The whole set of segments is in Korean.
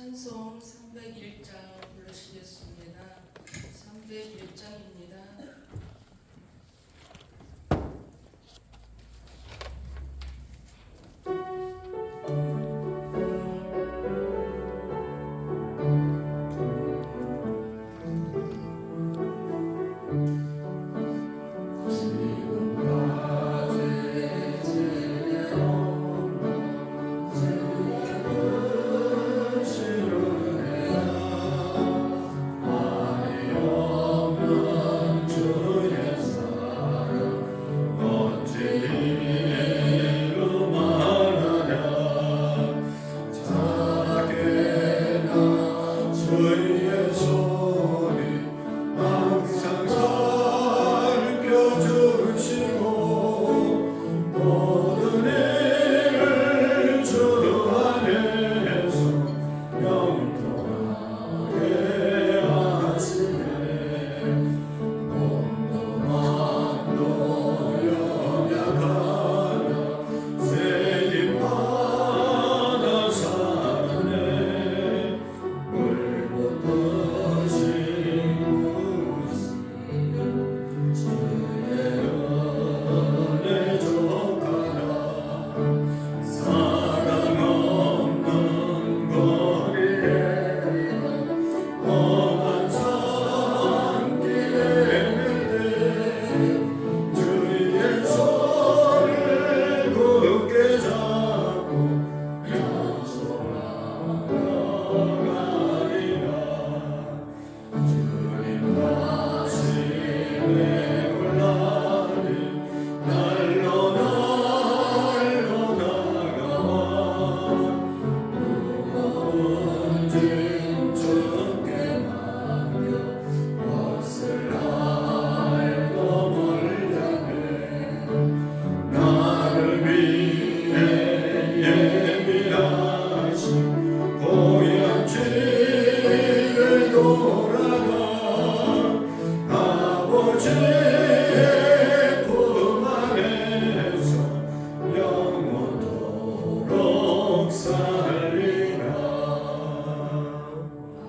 찬송 301장 부르시겠습니다. 301장입니다.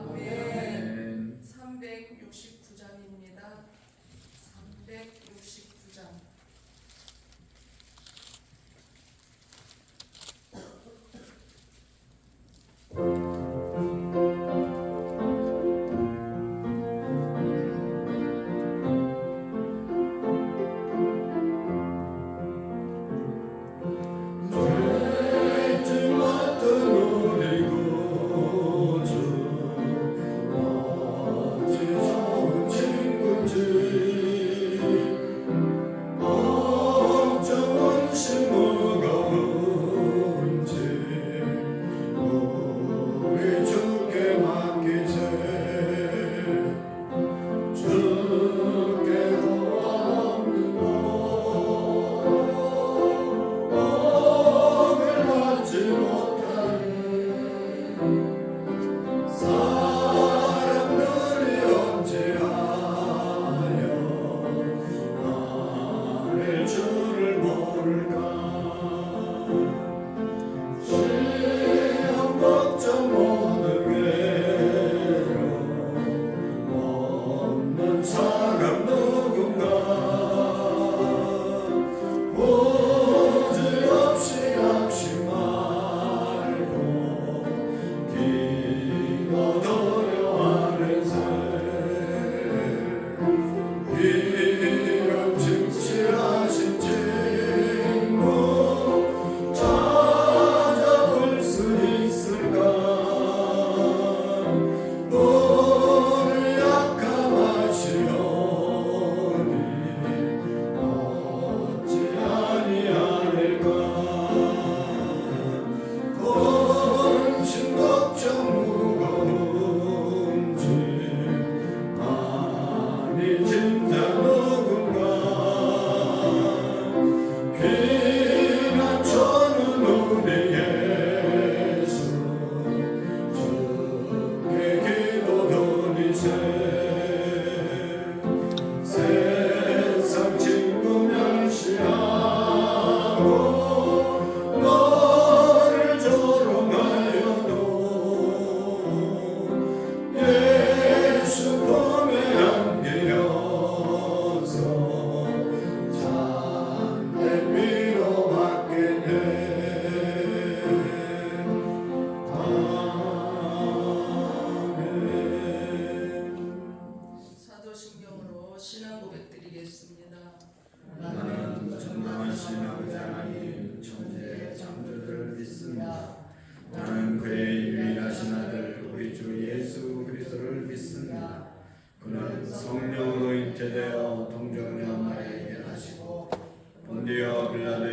아멘. 369장입니다. 369장.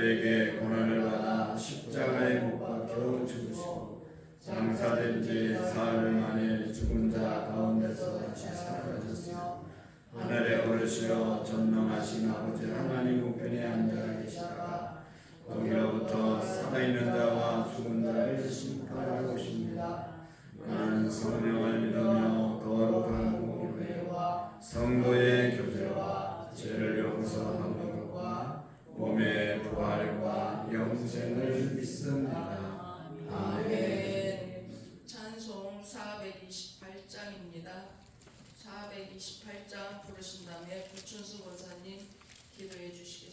저희에게 고난을 받아 십자가에 못 박혀 죽으시고 장사된 지 사흘 만에 죽은 자 가운데서 다시 살아나셨으며 하늘에 오르시어 전능하신 아버지 하나님 우편에 앉아 계시다가 거기로부터 살아있는 자와 죽은 자를 심판하러 오십니다. 나는 성령을 믿으며 거룩한 공교회와 성도의 교제와 죄를 용서하는 것과 몸의 부활과 영생을 믿습니다. 아멘. 찬송 428장입니다. 428장 부르신 다음에 구춘수 권사님 기도해 주시겠습니다.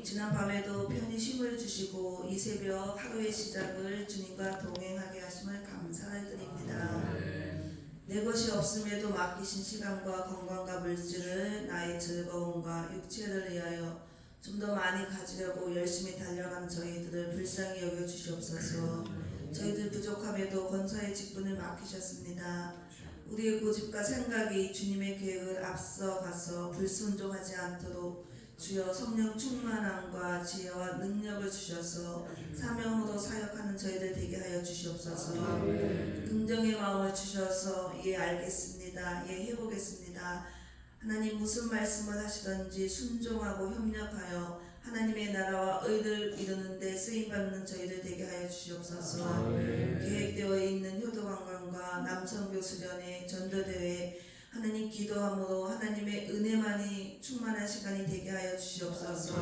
지난 밤에도 편히 쉼을 주시고 이 새벽 하루의 시작을 주님과 동행하게 하심을 감사를 드립니다. 내 것이 없음에도 맡기신 시간과 건강과 물질을 나의 즐거움과 육체를 위하여 좀 더 많이 가지려고 열심히 달려가는 저희들을 불쌍히 여겨 주시옵소서. 저희들 부족함에도 권사의 직분을 맡기셨습니다. 우리의 고집과 생각이 주님의 계획을 앞서가서 불순종하지 않도록 주여 성령 충만함과 지혜와 능력을 주셔서 사명으로 사역하는 저희들 되게 하여 주시옵소서. 긍정의 마음을 주셔서 예 알겠습니다, 예 해보겠습니다, 하나님 무슨 말씀을 하시든지 순종하고 협력하여 하나님의 나라와 의를 이루는 데 쓰임받는 저희들 되게 하여 주시옵소서. 계획되어 있는 효도관광과 남성교수련회 전도대회 하나님 기도함으로 하나님의 은혜만이 충만한 시간이 되게 하여 주시옵소서.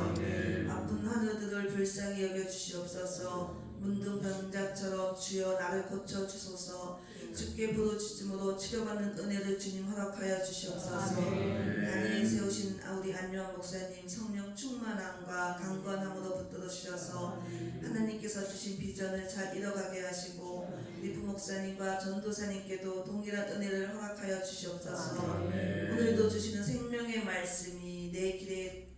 아픈 하늘들을 불쌍히 여겨 주시옵소서. 문둥병자처럼 주여 나를 고쳐 주소서. 주께 부르짖음으로 치료받는 은혜를 주님 허락하여 주시옵소서. 단위에 세우신 우리 안요한 목사님 성령 충만함과 강건함으로 붙들어 주셔서 하나님께서 주신 비전을 잘 이뤄가게 하시고 리프 목사님과 전도사님께도 동일한 은혜를 허락하여 주시옵소서. 오늘도 주시는 생명의 말씀이 내 길에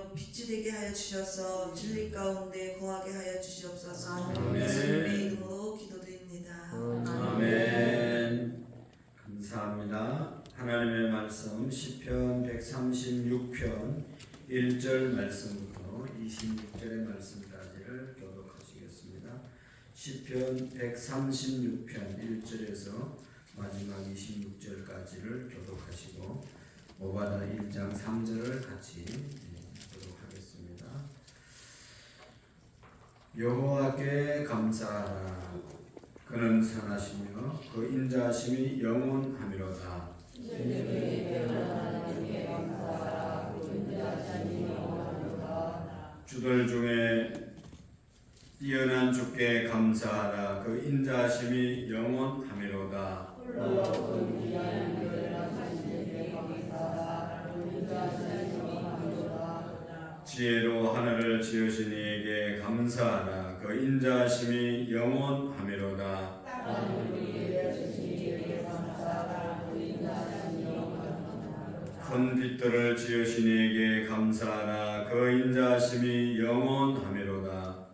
하나님이여 빛이 되게 하여 주셔서 진리 가운데 거하게 하여 주시옵소서. 아멘. 예수님의 이름으로 기도드립니다. 아멘. 감사합니다. 하나님의 말씀 시편 136편 1절 말씀부터 26절의 말씀까지를 교독하시겠습니다. 시편 136편 1절에서 마지막 26절까지를 교독하시고 오바다 1장 3절을 같이 교독하겠습니다. 여호와께 감사하라. 그는 선하시며 그 인자하심이 영원하미로다. 주들 중에 뛰어난 주께 감사하라. 그 인자하심이 영원하미로다. 지혜로 하늘을 지으신 이에게 감사하라. 그 인자하심이 영원하미로다. 큰 빛들을 지으신 이에게 감사하라. 그 인자하심이 영원하미로다.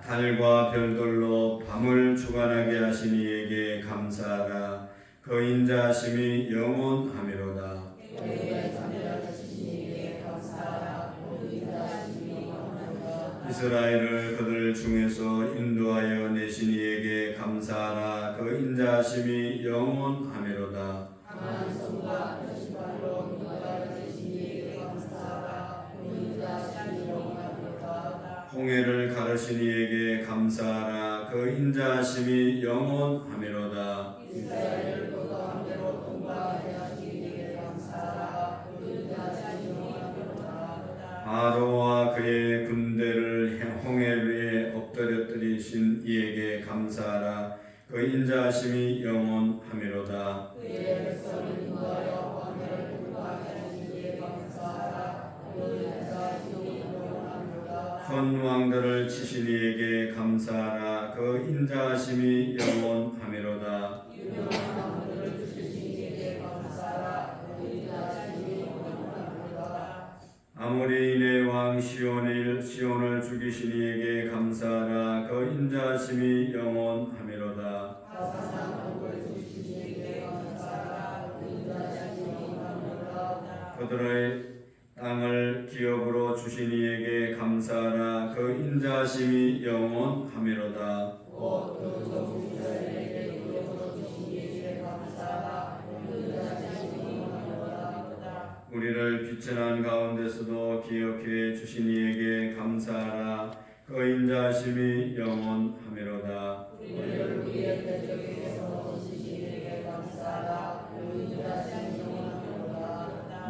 달과 별들로 밤을 주관하게 하신 이에게 감사하라. 그 인자하심이 영원하미로다. 이스라엘을 그들 중에서 인도하여 내신 이에게 감사하라. 그 인자하심이 영원하미로다. 홍해를 가르신 이에게 감사하라. 그 인자하심이 영원하미로다. 바로와 그의 군대를 홍해 위에 엎드려뜨리신 이에게 감사하라. 그 인자하심이 영원하미로다. 큰 왕들을 치신 이에게 감사하라. 그 인자하심이 영원하미로다. 아모리인의 왕 시온을 죽이신 이에게 감사하라. 그 인자하심이 영원하미로다. 그들의 땅을 기업으로 주신 이에게 감사하라. 그 인자하심이 영원하미로다. 우리를 비천한 가운데서도 기억해 주신 이에게 감사하라. 그 인자하심이 영원하미로다.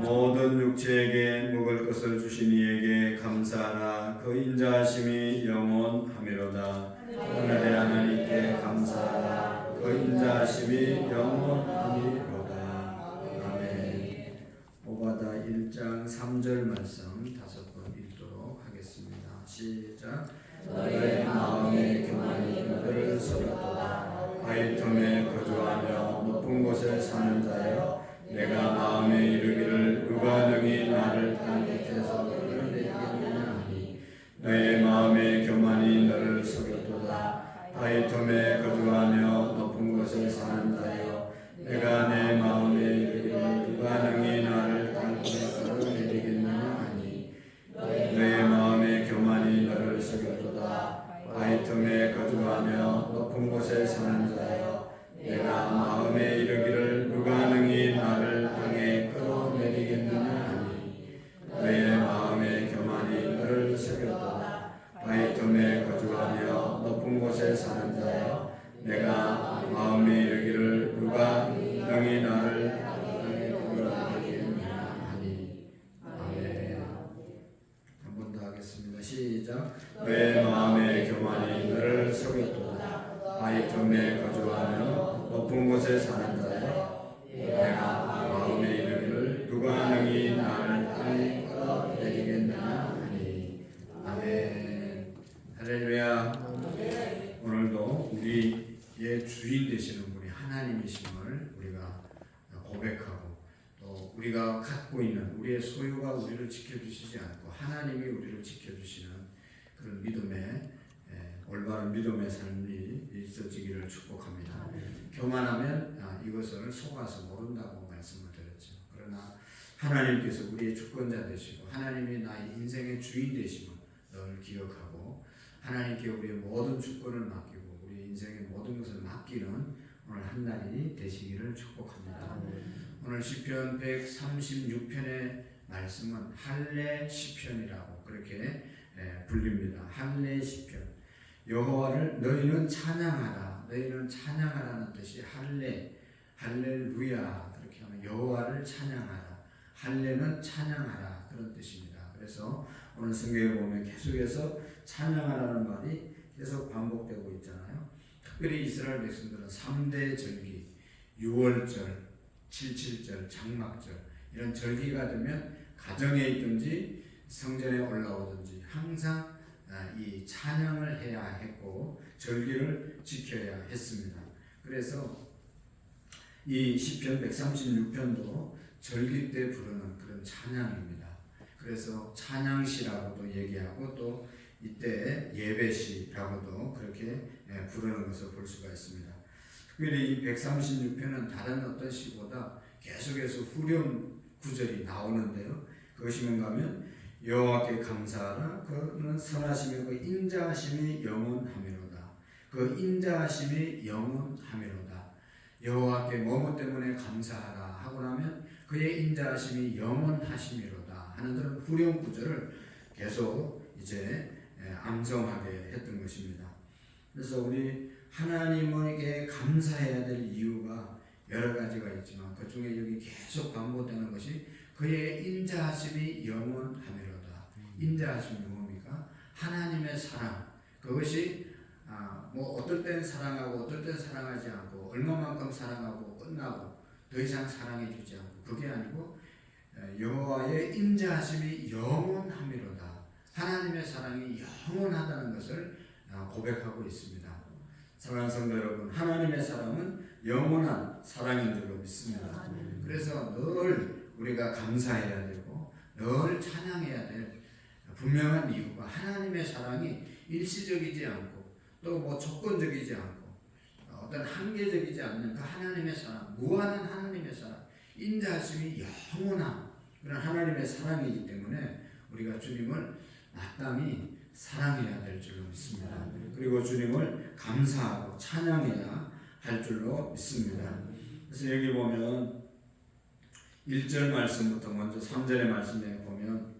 모든 육체에게 먹을 것을 주신 이에게 감사하라. 그 인자하심이 영원하미로다. 하늘의 하나님께 감사하라. 그 인자하심이 영원하미로다. 아멘. 오바다 1장 3절 말씀 5번 읽도록 하겠습니다. 시작. 너의 마음의 교만이 너를 속였도다. 바위 틈에 거주하며 높은 곳에 사는 자여, 내가 마음에 이르기를 누가 능히 나를 땅 끝에서 끌어내리겠느냐 하니, 너의 마음의 교만이 너를 속였도다. 바위 틈에 거주하며 높은 곳에 사는 자여, 내가 내 마음에 이르기를 누가 능히 나를 땅 끝에 끌어내리겠느냐 하니, 너의 마음의 교만이 너를 속였도다. 바위 틈에 거주하며 높은 곳에 사는 자여, 내가 마음에 이르기를 누가 능히 나를 땅에 우리가 갖고 있는 우리의 소유가 우리를 지켜주시지 않고 하나님이 우리를 지켜주시는 그런 믿음의 올바른 믿음의 삶이 있어지기를 축복합니다. 교만하면 이것을 속아서 모른다고 말씀을 드렸죠. 그러나 하나님께서 우리의 주권자 되시고 하나님이 나의 인생의 주인 되심을 늘 기억하고 하나님께 우리의 모든 주권을 맡기고 우리 인생의 모든 것을 맡기는 오늘 한 날이 되시기를 축복합니다. 오늘 시편 136편의 말씀은 할례 시편이라고 그렇게 불립니다. 할례 시편. 여호와를 너희는 찬양하라. 너희는 찬양하라는 뜻이 할렐루야. 그렇게 하면 여호와를 찬양하라. 할례는 찬양하라 그런 뜻입니다. 그래서 오늘 성경에 보면 계속해서 찬양하라는 말이 계속 반복되고 있잖아요. 특별히 이스라엘 백성들은 3대 절기, 6월절, 77절, 장막절 이런 절기가 되면 가정에 있든지 성전에 올라오든지 항상 이 찬양을 해야 했고 절기를 지켜야 했습니다. 그래서 이 시편 136편도 절기 때 부르는 그런 찬양입니다. 그래서 찬양시라고도 얘기하고 또 이때 예배시라고도 그렇게 부르는 것을 볼 수가 있습니다. 특별히 이 136편은 다른 어떤 시보다 계속해서 후렴 구절이 나오는데요. 그것이 뭔가 하면 여호와께 감사하라. 그는 선하시며 그 인자하심이 영원하미로다. 그 인자하심이 영원하미로다. 여호와께 뭐뭐 때문에 감사하라 하고 나면 그의 인자하심이 영원하심이로다 하는 그런 후렴 구절을 계속 이제 암송하게 했던 것입니다. 그래서 우리 하나님에게 감사해야 될 이유가 여러 가지가 있지만 그 중에 여기 계속 반복되는 것이 그의 인자하심이 영원하미로다. 인자하심이 뭡니까? 하나님의 사랑. 그것이 뭐 어떨 땐 사랑하고 어떨 땐 사랑하지 않고 얼마만큼 사랑하고 끝나고 더 이상 사랑해 주지 않고 그게 아니고 여호와의 인자하심이 영원하미로다. 하나님의 사랑이 영원하다는 것을 고백하고 있습니다. 사랑하는 성도 여러분, 하나님의 사랑은 영원한 사랑인 줄로 믿습니다. 그래서 늘 우리가 감사해야 되고 늘 찬양해야 될 분명한 이유가 하나님의 사랑이 일시적이지 않고 또 뭐 조건적이지 않고 어떤 한계적이지 않는 그 하나님의 사랑, 무한한 하나님의 사랑, 인자하심이 영원한 그런 하나님의 사랑이기 때문에 우리가 주님을 마땅히 사랑해야 될 줄로 믿습니다. 그리고 주님을 감사하고 찬양해야 할 줄로 믿습니다. 그래서 여기 보면 1절 말씀부터 먼저 3절의 말씀에 보면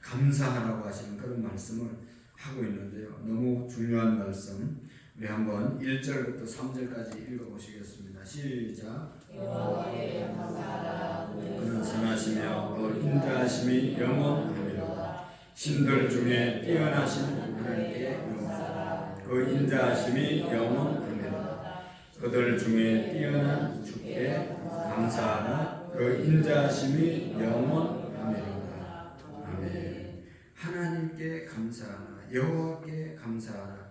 감사하라고 하시는 그런 말씀을 하고 있는데요. 너무 중요한 말씀. 우리 한번 1절부터 3절까지 읽어보시겠습니다. 시작. 여호와께 감사하라. 그는 선하시며 그 인자하심이 영원하미로다. 신들 중에 뛰어나신 하나님께 영원하라. 그 인자하심이 영원하미로다. 그들 중에 뛰어난 주께 감사하라. 그 인자하심이 영원하미로다. 아멘. 하나님께 감사하라. 여호와께 감사하라.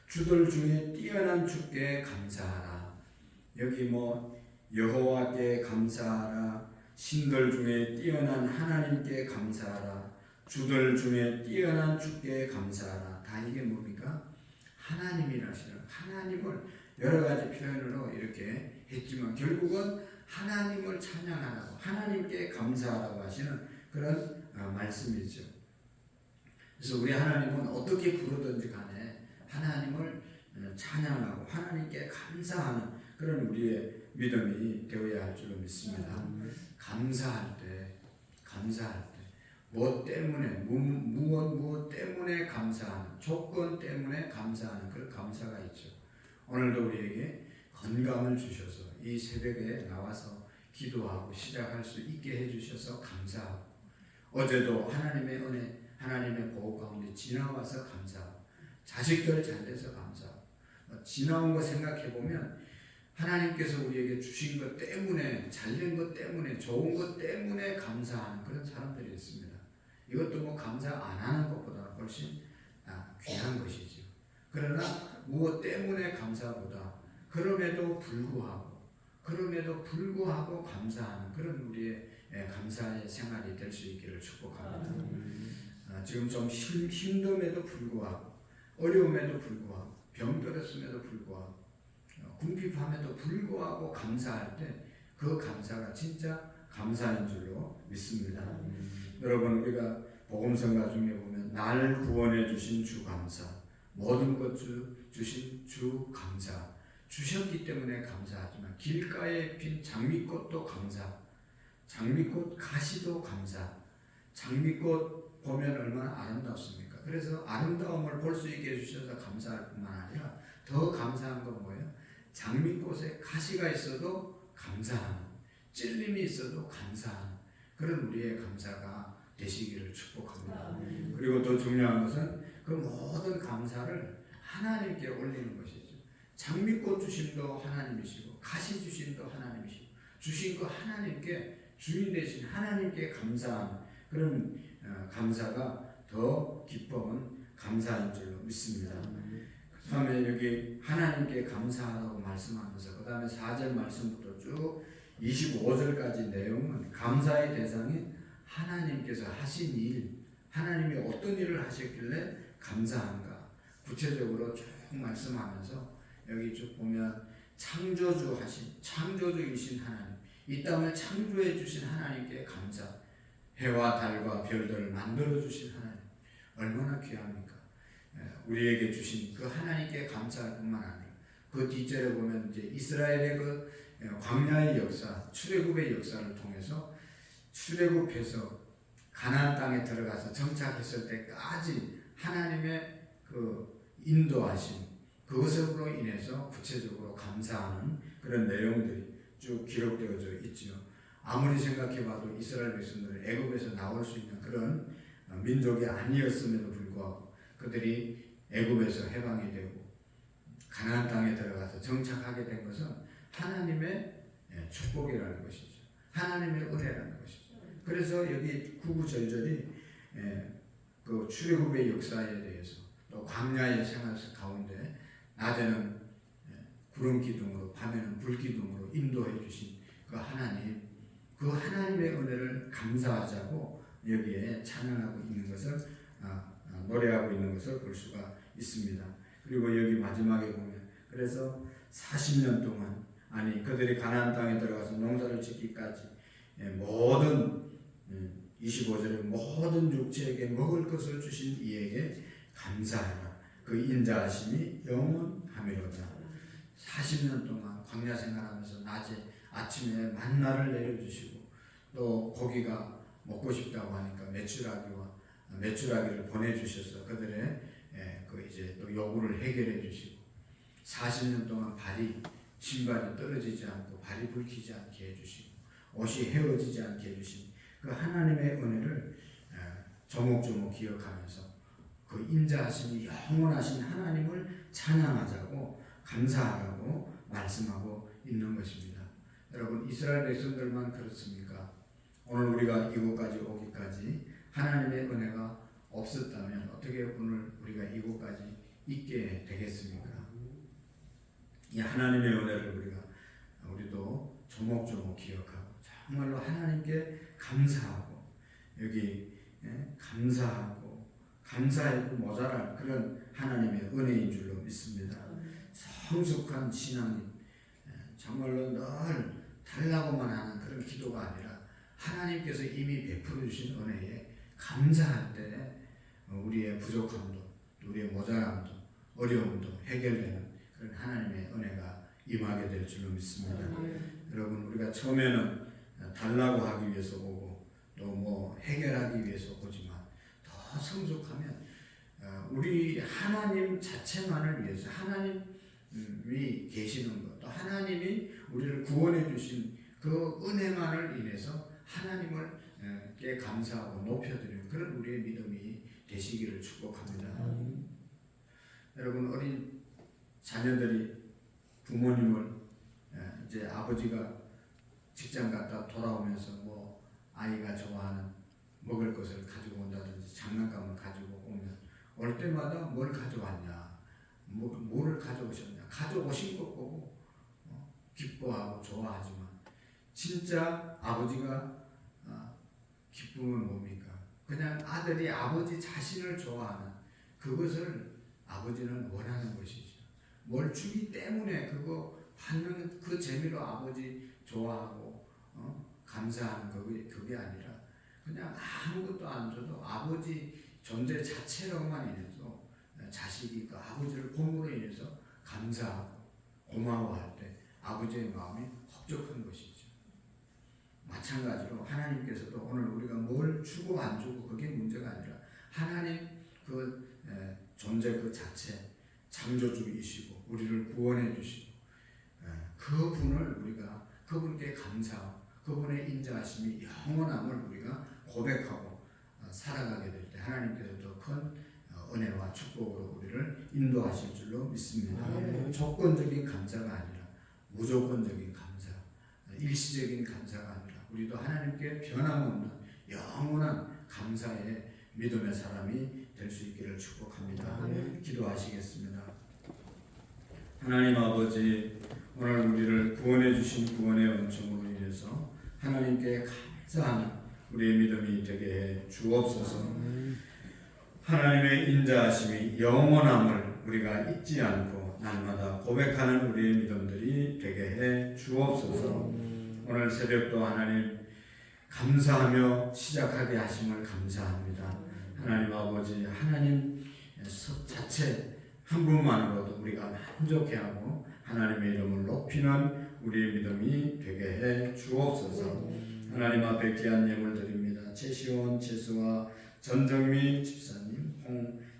주들 중에 뛰어난 주께 감사하라. 여기 뭐 여호와께 감사하라. 신들 중에 뛰어난 하나님께 감사하라. 주들 중에 뛰어난 주께 감사하라. 다 이게 뭡니까? 하나님이라시는 하나님을 여러 가지 표현으로 이렇게 했지만 결국은 하나님을 찬양하라고 하나님께 감사하라고 하시는 그런 말씀이죠. 그래서 우리 하나님은 어떻게 부르든지 간에 하나님을 찬양하고 하나님께 감사하는 그런 우리의 믿음이 되어야 할 줄로 믿습니다. 감사할 때 무엇 때문에 무엇 때문에 감사하는 조건 때문에 감사하는 그런 감사가 있죠. 오늘도 우리에게 건강을 주셔서 이 새벽에 나와서 기도하고 시작할 수 있게 해주셔서 감사하고 어제도 하나님의 은혜 하나님의 보호 가운데 지나와서 감사하고 자식들 잘 돼서 감사하고 지나온 거 생각해보면 하나님께서 우리에게 주신 것 때문에 잘된 것 때문에 좋은 것 때문에 감사하는 그런 사람들이 있습니다. 이것도 뭐 감사 안 하는 것보다 훨씬 귀한 것이죠. 그러나 무엇 때문에 감사보다 그럼에도 불구하고 그럼에도 불구하고 감사하는 그런 우리의 감사의 생활이 될 수 있기를 축복합니다. 지금 좀 힘듦에도 불구하고 어려움에도 불구하고 병들었음에도 불구하고 궁핍함에도 불구하고 감사할 때 그 감사가 진짜 감사인 줄로 믿습니다. 여러분 우리가 복음성가 중에 보면 날 구원해 주신 주 감사, 모든 것 주신 주 감사, 주셨기 때문에 감사하지만 길가에 핀 장미꽃도 감사, 장미꽃 가시도 감사. 장미꽃 보면 얼마나 아름답습니까? 그래서 아름다움을 볼 수 있게 해주셔서 감사할 뿐만 아니라 더 감사한 건 뭐예요? 장미꽃에 가시가 있어도 감사하는, 찔림이 있어도 감사하는 그런 우리의 감사가 되시기를 축복합니다. 그리고 더 중요한 것은 그 모든 감사를 하나님께 올리는 것이죠. 장미꽃 주심도 하나님이시고 가시 주심도 하나님이시고 주신 거 하나님께, 주인 되신 하나님께 감사하는 그런 감사가 더 기쁨은 감사인 줄로 믿습니다. 그 다음에 여기 하나님께 감사하라고 말씀하면서 그 다음에 4절 말씀부터 쭉 25절까지 내용은 감사의 대상이 하나님께서 하신 일, 하나님이 어떤 일을 하셨길래 감사한가 구체적으로 쭉 말씀하면서 여기 쭉 보면 창조주이신 하나님, 이 땅을 창조해 주신 하나님께 감사, 해와 달과 별들을 만들어 주신 하나님 얼마나 귀합니까? 우리에게 주신 그 하나님께 감사할 뿐만 아니라 그 뒷절에 보면 이제 이스라엘의 그 광야의 역사, 출애굽의 역사를 통해서 출애굽해서 가나안 땅에 들어가서 정착했을 때까지 하나님의 그 인도하심, 그것으로 인해서 구체적으로 감사하는 그런 내용들이 쭉 기록되어져 있지요. 아무리 생각해봐도 이스라엘 백성들은 애굽에서 나올 수 있는 그런 민족이 아니었음에도 불구하고 그들이 애굽에서 해방이 되고 가나안 땅에 들어가서 정착하게 된 것은 하나님의 축복이라는 것이죠. 하나님의 은혜라는 것이죠. 그래서 여기 구구절절이 그 출애굽의 역사에 대해서 또 광야의 생활 가운데 낮에는 구름 기둥으로 밤에는 불 기둥으로 인도해 주신 그 하나님, 그 하나님의 은혜를 감사하자고 여기에 찬양하고 있는 것을 노래하고 있는 것을 볼 수가 있습니다. 그리고 여기 마지막에 보면 그래서 40년 동안 그들이 가나안 땅에 들어가서 농사를 짓기까지 모든 25절에 모든 육체에게 먹을 것을 주신 이에게 감사하라. 그 인자하심이 영원하미로다. 40년 동안 광야 생활하면서 낮에 아침에 만나를 내려주시고 또 고기가 먹고 싶다고 하니까 메추라기를 보내주셔서 그들의 그 이제 또 요구를 해결해 주시고 40년 동안 신발이 떨어지지 않고 발이 붉히지 않게 해주시고 옷이 헤어지지 않게 해주신 그 하나님의 은혜를 조목조목 기억하면서 그 인자하심이 영원하신 하나님을 찬양하자고 감사하라고 말씀하고 있는 것입니다. 여러분 이스라엘 백성들만 그렇습니까? 오늘 우리가 이곳까지 오기까지 하나님의 은혜가 없었다면 어떻게 오늘 우리가 이곳까지 있게 되겠습니까? 이 하나님의 은혜를 우리도 조목조목 기억하고 정말로 하나님께 감사하고 여기 감사해도 모자랄 그런 하나님의 은혜인 줄로 믿습니다. 성숙한 신앙이 정말로 늘 달라고만 하는 그런 기도가 아니라 하나님께서 이미 베풀어 주신 은혜에 감사할 때 우리의 부족함도 우리의 모자람도 어려움도 해결되는 그런 하나님의 은혜가 임하게 될 줄로 믿습니다. 여러분 우리가 처음에는 달라고 하기 위해서 오고 또 해결하기 위해서 오지만 더 성숙하면 우리 하나님 자체만을 위해서 하나님이 계시는 것, 또 하나님이 우리를 구원해 주신 그 은혜만을 인해서 하나님께 감사하고 높여드리는 그런 우리의 믿음이 되시기를 축복합니다. 여러분 어린 자녀들이 부모님을 이제 아버지가 직장 갔다 돌아오면서 아이가 좋아하는 먹을 것을 가지고 온다든지 장난감을 가지고 오면 올 때마다 뭘 가져왔냐, 뭐를 가져오셨냐, 가져오신 것 보고 기뻐하고 좋아하지만 진짜 아버지가 기쁨은 뭡니까? 그냥 아들이 아버지 자신을 좋아하는 그것을 아버지는 원하는 것이죠. 뭘 주기 때문에 그거 받는 그 재미로 아버지 좋아하고 감사하는 그게 아니라 그냥 아무것도 안 줘도 아버지 존재 자체로만 인해서 자식이 그 아버지를 본으로 인해서 감사하고 고마워할 때 아버지의 마음이 흡족한 것이죠. 마찬가지로 하나님께서도 오늘 우리가 뭘 주고 안 주고 그게 문제가 아니라 하나님 그 존재 그 자체 창조주이시고 우리를 구원해 주시고 그분을 우리가 그분께 감사하고 그분의 인자하심이 영원함을 우리가 고백하고 살아가게 될 때 하나님께서도 큰 은혜와 축복으로 우리를 인도하실 줄로 믿습니다. 조건적인 감사가 아니라 무조건적인 감사, 일시적인 감사가 아니라 우리도 하나님께 변함없는 영원한 감사의 믿음의 사람이 될 수 있기를 축복합니다. 기도하시겠습니다. 하나님 아버지, 오늘 우리를 구원해 주신 구원의 은총으로 인해서 하나님께 감사하는 우리의 믿음이 되게 해 주옵소서. 하나님의 인자하심이 영원함을 우리가 잊지 않고 날마다 고백하는 우리의 믿음들이 되게 해 주옵소서. 오늘 새벽도 하나님 감사하며 시작하게 하심을 감사합니다. 하나님 아버지, 하나님 자체 한 분만으로도 우리가 만족해하고 하나님의 이름을 높이는 우리의 믿음이 되게 해 주옵소서. 하나님 앞에 귀한 예물 드립니다. 최시원, 최수와 전정미 집사님,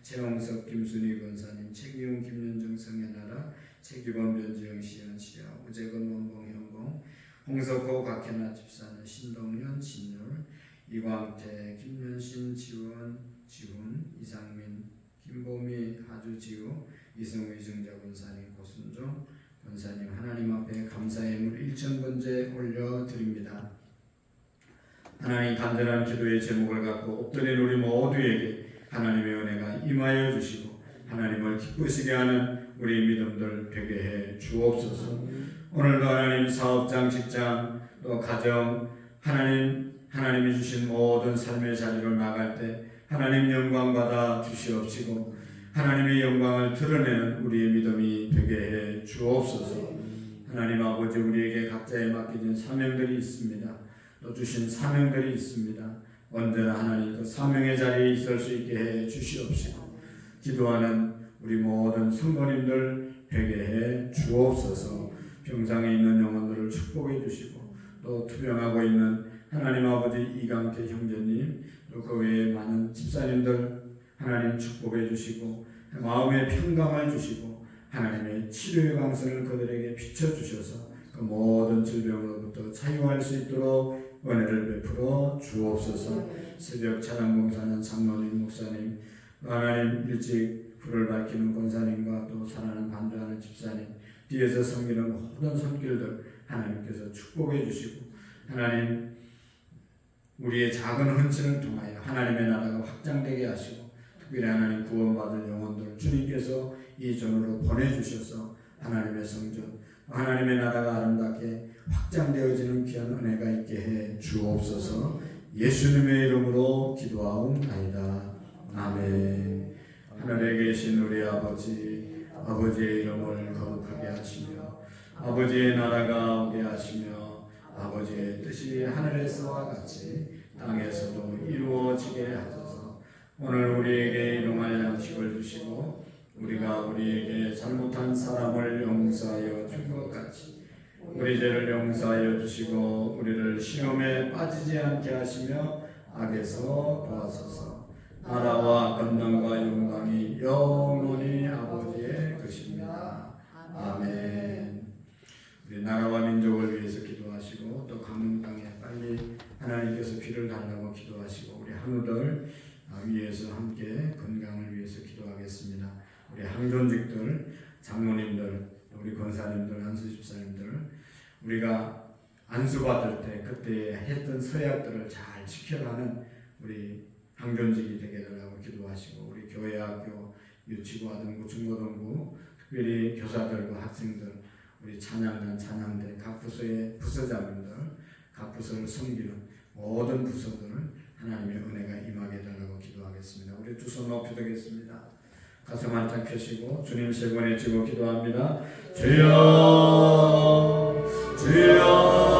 최홍석, 김순희 권사님, 최기훈, 김윤정, 성현아라, 최기범, 변지영, 시현, 시아, 우재건, 원봉, 현봉, 홍석호, 박현아 집사님, 신동현, 신율, 이광태, 김윤신, 지훈, 이상민, 김보미, 하주지우, 이승우, 이정자 권사님, 고순종 권사님, 하나님 앞에 감사의 예물 1,000번째 올려드립니다. 하나님, 간절한 기도의 제목을 갖고 엎드린 우리 모두에게 하나님의 은혜가 임하여 주시고 하나님을 기쁘시게 하는 우리 믿음들 되게 해 주옵소서. 오늘도 하나님 사업장, 직장, 또 가정, 하나님이 주신 모든 삶의 자리를 나갈 때 하나님 영광 받아 주시옵시고 하나님의 영광을 드러내는 우리의 믿음이 되게 해 주옵소서. 하나님 아버지, 우리에게 각자에 맡겨진 사명들이 있습니다. 또 주신 사명들이 있습니다. 언제나 하나님 그 사명의 자리에 있을 수 있게 해 주시옵시고 기도하는 우리 모든 성도님들 되게 해 주옵소서. 병상에 있는 영혼들을 축복해 주시고 또 투병하고 있는 하나님 아버지 이강태 형제님, 또 그 외에 많은 집사님들 하나님 축복해 주시고 마음의 평강을 주시고 하나님의 치료의 광선을 그들에게 비춰주셔서 그 모든 질병으로부터 자유할 수 있도록 은혜를 베풀어 주옵소서. 새벽 찬양 봉사는 장로님, 목사님, 하나님 일찍 불을 밝히는 권사님과 또 사랑하는 간주하는 집사님, 뒤에서 섬기는 모든 손길들 하나님께서 축복해 주시고 하나님 우리의 작은 헌신을 통하여 하나님의 나라가 확장되게 하시고 특별히 하나님 구원받을 영혼들 주님께서 이 전으로 보내주셔서 하나님의 성전, 하나님의 나라가 아름답게 확장되어지는 귀한 은혜가 있게 해 주옵소서. 예수님의 이름으로 기도하옵나이다. 아멘. 하늘에 계신 우리 아버지, 아버지의 이름을 거룩하게 하시며 아버지의 나라가 오게 하시며 아버지의 뜻이 하늘에서와 같이 땅에서도 이루어지게 하소서. 오늘 우리에게 일용할 양식을 주시고 우리가 우리에게 잘못한 사람을 용서하여 준 것 같이 우리 죄를 용서하여 주시고 우리를 시험에 빠지지 않게 하시며 악에서 도와소서. 나라와 권능과 영광이 영원히 아버지의 것입니다. 아멘. 우리 나라와 민족을 위해서 기도하시고 또 강릉 땅에 빨리 하나님께서 비를 달라고 기도하시고 우리 한우들 위해서 함께 건강을 위해서 기도하겠습니다. 우리 항존직들, 장로님들, 우리 권사님들, 안수집사님들 우리가 안수받을 때 그때 했던 서약들을 잘 지켜가는 우리 항존직이 되게 달라고 기도하시고 우리 교회, 학교, 유치부, 아동부, 중고등부 특별히 교사들과 학생들 우리 찬양단 찬양대 각 부서의 부서장님들 각 부서를 섬기는 모든 부서들을 하나님의 은혜가 임하게 달라고 기도하겠습니다. 우리 두 손 높이 들겠습니다. 가슴 한짝 펴시고 주님 세 번에 찍어 기도합니다. 주여 주여